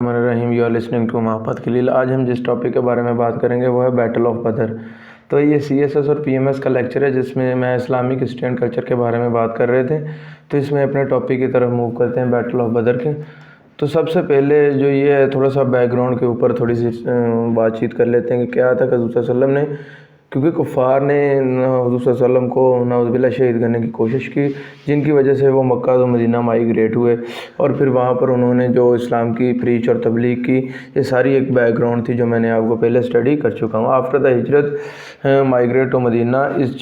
الرحمن الرحیم، you are listening to محبت خلیل۔ آج ہم جس ٹاپک کے بارے میں بات کریں گے وہ ہے بیٹل آف بدر۔ تو یہ سی ایس ایس اور پی ایم ایس کا لیکچر ہے جس میں اسلامک ہسٹری اینڈ کلچر کے بارے میں بات کر رہے تھے۔ تو اس میں اپنے ٹاپک کی طرف موو کرتے ہیں، بیٹل آف بدر کے۔ تو سب سے پہلے جو یہ ہے تھوڑا سا بیک گراؤنڈ کے اوپر تھوڑی سی بات چیت کر لیتے ہیں کہ کیا تھا کہ حضور صلی اللہ علیہ وسلم نے، کیونکہ کفار نے حضور صلی اللہ علیہ وسلم کو نعوذ باللہ شہید کرنے کی کوشش کی، جن کی وجہ سے وہ مکہ و مدینہ مائیگریٹ ہوئے، اور پھر وہاں پر انہوں نے جو اسلام کی پریچ اور تبلیغ کی۔ یہ ساری ایک بیک گراؤنڈ تھی جو میں نے آپ کو پہلے اسٹڈی کر چکا ہوں۔ آفٹر دا ہجرت مائیگریٹ ٹو مدینہ از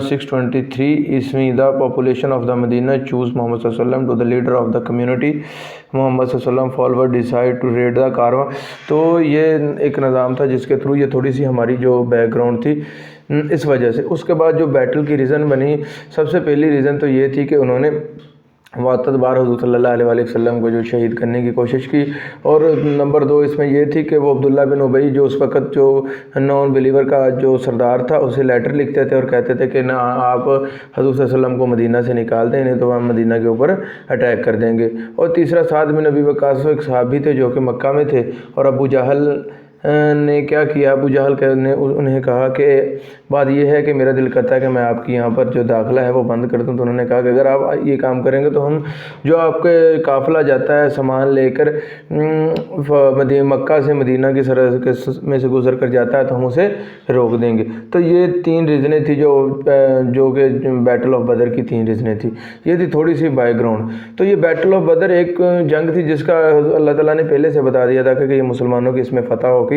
623 عیسوی، the population of the Medina chose Muhammad صلی اللہ علیہ وسلم to the leader of the community. Muhammad صلی اللہ علیہ وسلم follower decide to raid the caravan. تو یہ ایک نظام تھا جس کے تھرو یہ تھوڑی سی ہماری جو بیک گراؤنڈ تھی اس وجہ سے۔ اس کے بعد جو بیٹل کی ریزن بنی، سب سے پہلی ریزن تو یہ تھی کہ انہوں نے متعدد بار حضور صلی اللہ علیہ وسلم کو جو شہید کرنے کی کوشش کی، اور نمبر 2 اس میں یہ تھی کہ وہ عبداللہ بن ابی جو اس وقت جو نان بلیور کا جو سردار تھا اسے لیٹر لکھتے تھے اور کہتے تھے کہ نہ آپ حضور صلی اللہ علیہ وسلم کو مدینہ سے نکال دیں، نہیں تو ہم مدینہ کے اوپر اٹیک کر دیں گے۔ اور تیسرا سعد بن ابی وقاص ایک صحابی تھے جو کہ مکہ میں تھے، اور ابو جہل نے کیا کیا، ابو جہل نے انہیں کہا کہ بات یہ ہے کہ میرا دل کرتا ہے کہ میں آپ کی یہاں پر جو داخلہ ہے وہ بند کر دوں۔ تو انہوں نے کہا کہ اگر آپ یہ کام کریں گے تو ہم جو آپ کے قافلہ جاتا ہے سامان لے کر مکہ سے مدینہ کی سرحد میں سے گزر کر جاتا ہے تو ہم اسے روک دیں گے۔ تو یہ 3 ریزنیں تھیں جو کہ بیٹل آف بدر کی 3 ریزنیں تھیں۔ یہ تھی تھوڑی سی بیک گراؤنڈ۔ تو یہ بیٹل آف بدر ایک جنگ تھی جس کا اللہ تعالیٰ نے پہلے سے بتا دیا تھا کہ یہ مسلمانوں کی اس میں فتح ہوگی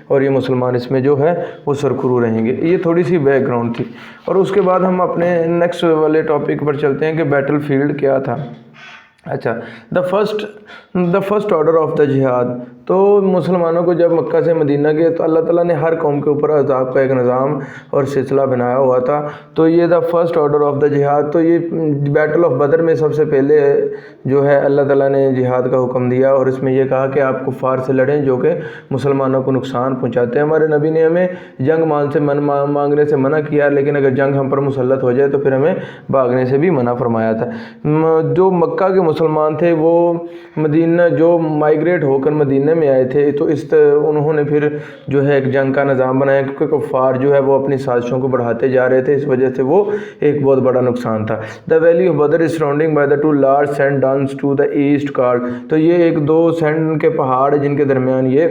اور یہ مسلمان اس میں جو ہے وہ سرخرو رہیں گے۔ یہ تھوڑی سی بیک گراؤنڈ تھی، اور اس کے بعد ہم اپنے نیکسٹ والے ٹاپک پر چلتے ہیں کہ بیٹل فیلڈ کیا تھا۔ اچھا، the first order of the جہاد۔ تو مسلمانوں کو جب مکہ سے مدینہ گئے تو اللہ تعالیٰ نے ہر قوم کے اوپر عذاب کا ایک نظام اور سلسلہ بنایا ہوا تھا۔ تو یہ the first order of the جہاد، تو یہ بیٹل آف بدر میں سب سے پہلے جو ہے اللہ تعالیٰ نے جہاد کا حکم دیا، اور اس میں یہ کہا کہ آپ کفار سے لڑیں جو کہ مسلمانوں کو نقصان پہنچاتے ہیں۔ ہمارے نبی نے ہمیں جنگ مانگنے سے منع کیا، لیکن اگر جنگ ہم پر مسلط ہو جائے تو پھر ہمیں بھاگنے سے بھی منع فرمایا تھا۔ جو مکہ کے مسلمان تھے وہ مدینہ جو مائیگریٹ ہو کر مدینہ میں آئے تھے، تو انہوں نے پھر جو ہے ایک جنگ کا نظام بنایا، کیونکہ کفار جو ہے وہ اپنی سازشوں کو بڑھاتے جا رہے تھے، اس وجہ سے وہ ایک بہت بڑا نقصان تھا۔ The valley of Badr is surrounding by the 2 large sand dunes to the east card. تو یہ ایک 2 سینڈ کے پہاڑ جن کے درمیان یہ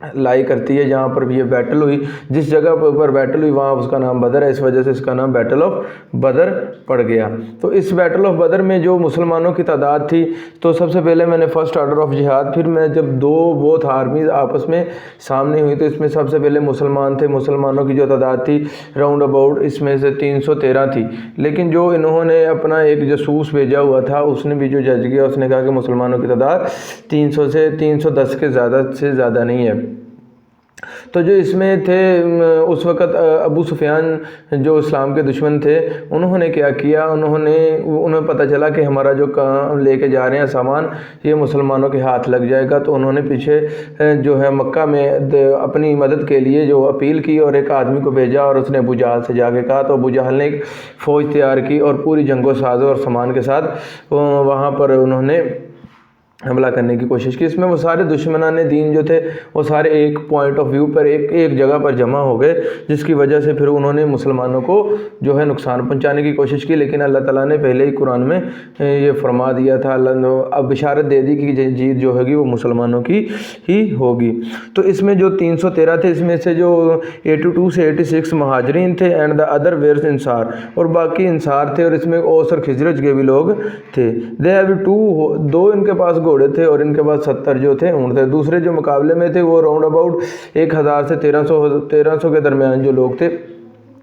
لائی کرتی ہے، جہاں پر یہ بیٹل ہوئی، جس جگہ پر بیٹل ہوئی وہاں اس کا نام بدر ہے، اس وجہ سے اس کا نام بیٹل آف بدر پڑ گیا۔ تو اس بیٹل آف بدر میں جو مسلمانوں کی تعداد تھی، تو سب سے پہلے میں نے فرسٹ آرڈر آف جہاد، پھر میں جب 2 بوتھ آرمیز آپس میں سامنے ہوئی تو اس میں سب سے پہلے مسلمان تھے۔ مسلمانوں کی جو تعداد تھی راؤنڈ اباؤٹ اس میں سے 313 تھی، لیکن جو انہوں نے اپنا ایک جاسوس بھیجا ہوا تھا اس نے بھی جو جج کیا اس نے کہا کہ مسلمانوں کی تعداد 300 سے 310 کے زیادہ نہیں ہے۔ تو جو اس میں تھے اس وقت ابو سفیان جو اسلام کے دشمن تھے، انہوں نے کیا کیا، انہیں پتہ چلا کہ ہمارا جو کام لے کے جا رہے ہیں سامان یہ مسلمانوں کے ہاتھ لگ جائے گا، تو انہوں نے پیچھے جو ہے مکہ میں اپنی مدد کے لیے جو اپیل کی اور ایک آدمی کو بھیجا، اور اس نے ابو جہل سے جا کے کہا، تو ابو جہل نے ایک فوج تیار کی اور پوری جنگ و سازوں اور سامان کے ساتھ وہاں پر انہوں نے حملہ کرنے کی کوشش کی۔ اس میں وہ سارے دشمنان دین جو تھے وہ سارے ایک پوائنٹ آف ویو پر ایک جگہ پر جمع ہو گئے، جس کی وجہ سے پھر انہوں نے مسلمانوں کو جو ہے نقصان پہنچانے کی کوشش کی، لیکن اللہ تعالیٰ نے پہلے ہی قرآن میں یہ فرما دیا تھا، اللہ نے اب بشارت دے دی کہ جیت جو ہوگی وہ مسلمانوں کی ہی ہوگی۔ تو اس میں جو 313 تھے، اس میں سے جو 82 سے 86 مہاجرین تھے، اینڈ دا ادر ویئرز انصار، اور باقی انصار تھے، اور اس میں اوس اور خزرج کے بھی لوگ تھے۔ دے ہیو 2 ان کے پاس گھوڑے تھے اور ان کے بعد 70 جو تھے اونٹ تھے۔ دوسرے جو مقابلے میں تھے وہ راؤنڈ اباؤٹ 1000 سے 1300 کے درمیان جو لوگ تھے،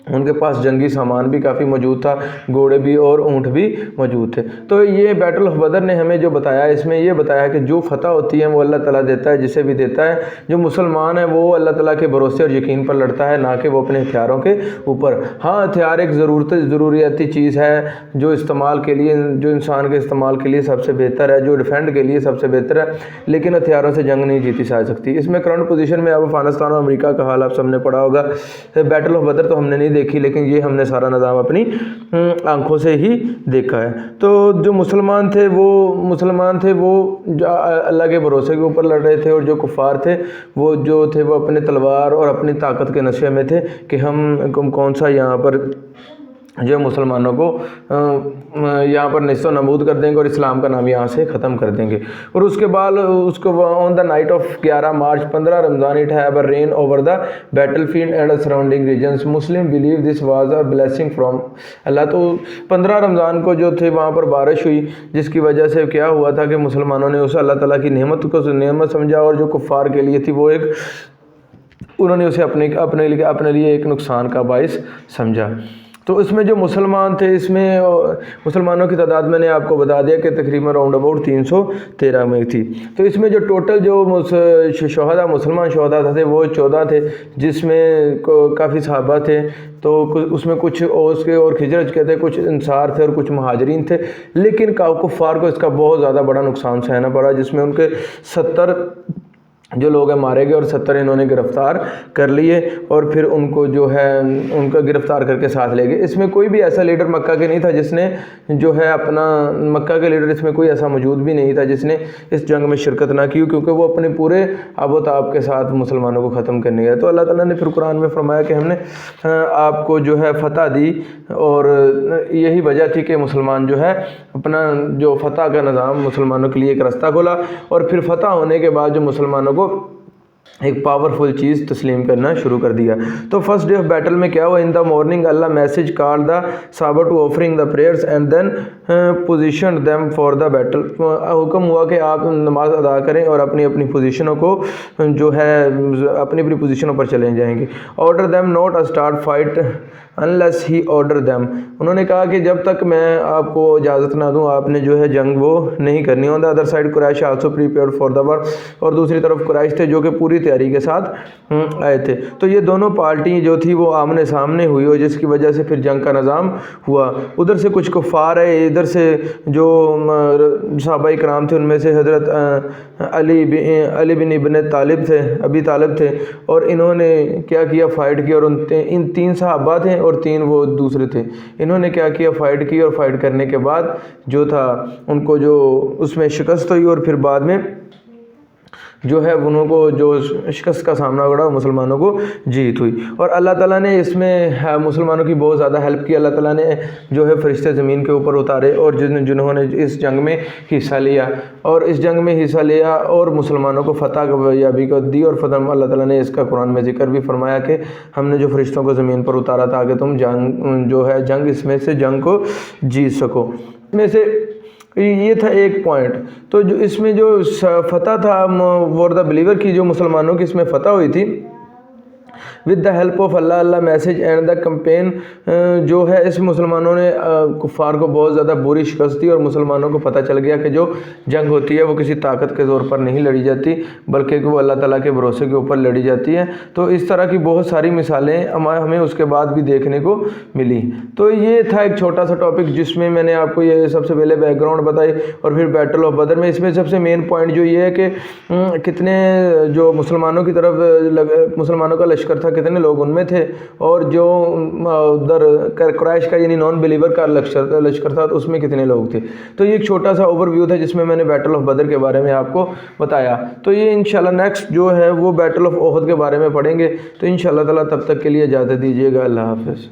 ان کے پاس جنگی سامان بھی کافی موجود تھا، گھوڑے بھی اور اونٹ بھی موجود تھے۔ تو یہ بیٹل آف بدر نے ہمیں جو بتایا، اس میں یہ بتایا کہ جو فتح ہوتی ہے وہ اللہ تعالیٰ دیتا ہے جسے بھی دیتا ہے۔ جو مسلمان ہے وہ اللہ تعالیٰ کے بھروسے اور یقین پر لڑتا ہے، نہ کہ وہ اپنے ہتھیاروں کے اوپر۔ ہاں، ہتھیار ایک ضروریاتی چیز ہے جو استعمال کے لیے، جو انسان کے استعمال کے لیے سب سے بہتر ہے، جو ڈیفینڈ کے لیے سب سے بہتر ہے، لیکن ہتھیاروں سے جنگ نہیں جیتی جا سکتی۔ اس میں کرنٹ پوزیشن میں اب افغانستان اور امریکہ کا حال آپ سب نے پڑھا ہوگا۔ بیٹل آف بدر تو ہم نے نہیں دیکھی, لیکن یہ ہم نے سارا نظام اپنی آنکھوں سے ہی دیکھا ہے. تو جو مسلمان تھے وہ اللہ کے بھروسے کے اوپر لڑ رہے تھے, اور جو کفار تھے وہ اپنے تلوار اور اپنی طاقت کے نشے میں تھے کہ ہم کون سا یہاں پر جو مسلمانوں کو یہاں پر نیست و نابود کر دیں گے اور اسلام کا نام یہاں سے ختم کر دیں گے. اور اس کے بعد on the night of 11 March 15 Ramadan it have a rain over the battle field and surrounding regions. Muslim believe this was a blessing from Allah. تو 15 رمضان کو جو تھے وہاں پر بارش ہوئی, جس کی وجہ سے کیا ہوا تھا کہ مسلمانوں نے اس اللہ تعالیٰ کی نعمت کو نعمت سمجھا, اور جو کفار کے لیے تھی وہ انہوں نے اسے اپنے لیے ایک نقصان کا باعث سمجھا. تو اس میں جو مسلمان تھے, اس میں مسلمانوں کی تعداد میں نے آپ کو بتا دیا کہ تقریباً راؤنڈ اباؤٹ 313 میں تھی. تو اس میں جو ٹوٹل جو مسلمان شہداء تھے وہ 14 تھے, جس میں کافی صحابہ تھے. تو اس میں کچھ اوس کے اور خزرج کے تھے, کچھ انصار تھے اور کچھ مہاجرین تھے. لیکن کفار کو اس کا بہت زیادہ بڑا نقصان سہنا پڑا, جس میں ان کے 70 جو لوگ ہیں مارے گئے اور 70 انہوں نے گرفتار کر لیے, اور پھر ان کو جو ہے ان کا گرفتار کر کے ساتھ لے گئے. اس میں کوئی بھی ایسا لیڈر مکہ کے نہیں تھا جس نے جو ہے مکہ کے لیڈر اس میں کوئی ایسا موجود بھی نہیں تھا جس نے اس جنگ میں شرکت نہ کی, کیونکہ وہ اپنے پورے آب و تاب کے ساتھ مسلمانوں کو ختم کرنے گئے. تو اللہ تعالیٰ نے پھر قرآن میں فرمایا کہ ہم نے آپ کو جو ہے فتح دی, اور یہی وجہ تھی کہ مسلمان جو ہے اپنا جو فتح کا نظام مسلمانوں کے لیے ایک راستہ کھولا, اور پھر فتح ہونے کے بعد جو مسلمانوں کو ایک پاورفل چیز تسلیم کرنا شروع کر دیا. تو فرسٹ ڈے آف بیٹل میں کیا ہوا, ان the morning Allah message call the Sahaba to offering the prayers and then position them for the battle. حکم ہوا کہ آپ نماز ادا کریں اور اپنی اپنی پوزیشنوں کو جو ہے اپنی پوزیشنوں پر چلے جائیں گے. Order them not start fight unless he order them. انہوں نے کہا کہ جب تک میں آپ کو اجازت نہ دوں آپ نے جو ہے جنگ وہ نہیں کرنی. On the other side Quraysh also prepared for the war. اور دوسری طرف قریش تھے جو کہ پوری تیاری کے ساتھ آئے تھے. تو یہ دونوں پارٹی جو تھی وہ آمنے سامنے ہوئی, اور جس کی وجہ سے پھر جنگ کا نظام ہوا. ادھر سے کچھ کفار ہے, ادھر سے جو صحابہ کرام تھے ان میں سے حضرت علی بن ابن طالب تھے, ابی طالب تھے, اور انہوں نے کیا کیا, فائٹ کیا. اور ان 3 صحابہ تھے اور 3 وہ دوسرے تھے. انہوں نے کیا کیا, فائٹ کی, اور فائٹ کرنے کے بعد جو تھا ان کو جو اس میں شکست ہوئی, اور پھر بعد میں جو ہے انہوں کو جو شکست کا سامنا کرا مسلمانوں کو جیت ہوئی. اور اللہ تعالیٰ نے اس میں مسلمانوں کی بہت زیادہ ہیلپ کی. اللہ تعالیٰ نے جو ہے فرشتے زمین کے اوپر اتارے, اور جنہوں نے اس جنگ میں حصہ لیا, اور اس جنگ میں حصہ لیا اور مسلمانوں کو فتح یابی کو دی. اور فتح اللہ تعالیٰ نے اس کا قرآن میں ذکر بھی فرمایا کہ ہم نے جو فرشتوں کو زمین پر اتارا تھا کہ تم جنگ اس میں سے جنگ کو جیت سکو. اس میں سے یہ تھا ایک پوائنٹ. تو جو اس میں جو فتح تھا وار دا بلیور کی, جو مسلمانوں کی اس میں فتح ہوئی تھی with the help of Allah message and the campaign, جو ہے اس مسلمانوں نے کفار کو بہت زیادہ بری شکست دی, اور مسلمانوں کو پتہ چل گیا کہ جو جنگ ہوتی ہے وہ کسی طاقت کے زور پر نہیں لڑی جاتی بلکہ کہ وہ اللہ تعالیٰ کے بھروسے کے اوپر لڑی جاتی ہے. تو اس طرح کی بہت ساری مثالیں ہمیں اس کے بعد بھی دیکھنے کو ملی. تو یہ تھا ایک چھوٹا سا ٹاپک جس میں نے آپ کو یہ سب سے پہلے بیک گراؤنڈ بتائی, اور پھر بیٹل آف بدر میں اس میں سب سے مین پوائنٹ جو یہ ہے کہ کتنے جو مسلمانوں کی طرف مسلمانوں کا لشکر تھا کتنے لوگ ان میں تھے, اور جو ادھر قریش کا یعنی نان بلیور کا لشکر تھا تو اس میں کتنے لوگ تھے. تو یہ ایک چھوٹا سا اوور ویو تھا جس میں نے بیٹل آف بدر کے بارے میں آپ کو بتایا. تو یہ انشاءاللہ نیکسٹ جو ہے وہ بیٹل آف احد کے بارے میں پڑھیں گے. تو انشاءاللہ تعالیٰ تب تک کے لیے اجازت دیجیے گا. اللہ حافظ.